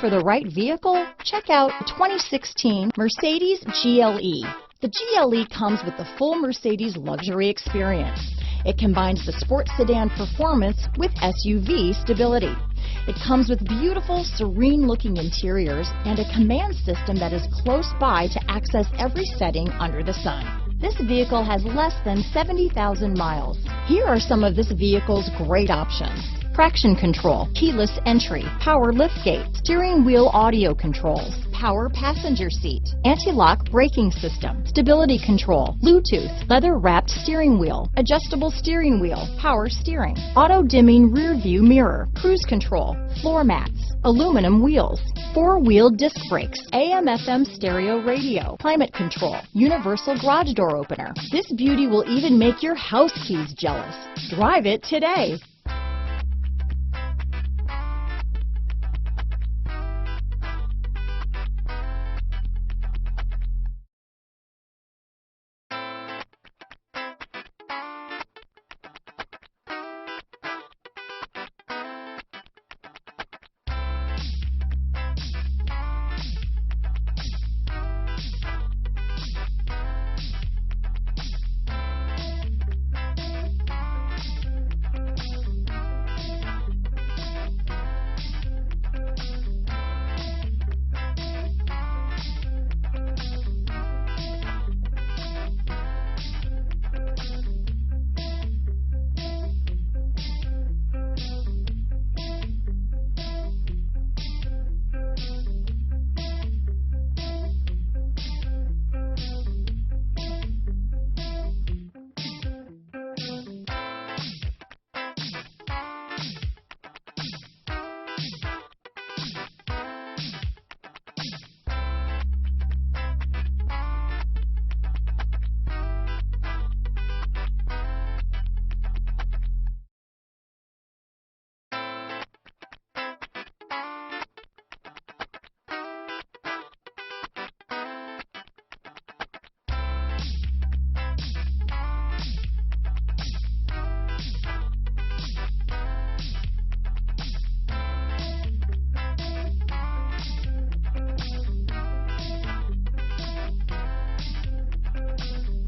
for the right vehicle? Check out 2016 Mercedes GLE. The GLE comes with the full Mercedes luxury experience. It combines the sports sedan performance with SUV stability. It comes with beautiful, serene-looking interiors and a command system that is close by to access every setting under the sun. This vehicle has less than 70,000 miles. Here are some of this vehicle's great options: traction control, keyless entry, power liftgate, steering wheel audio controls, power passenger seat, anti-lock braking system, stability control, Bluetooth, leather-wrapped steering wheel, adjustable steering wheel, power steering, auto-dimming rear view mirror, cruise control, floor mats, aluminum wheels, four-wheel disc brakes, AM/FM stereo radio, climate control, universal garage door opener. This beauty will even make your house keys jealous. Drive it today.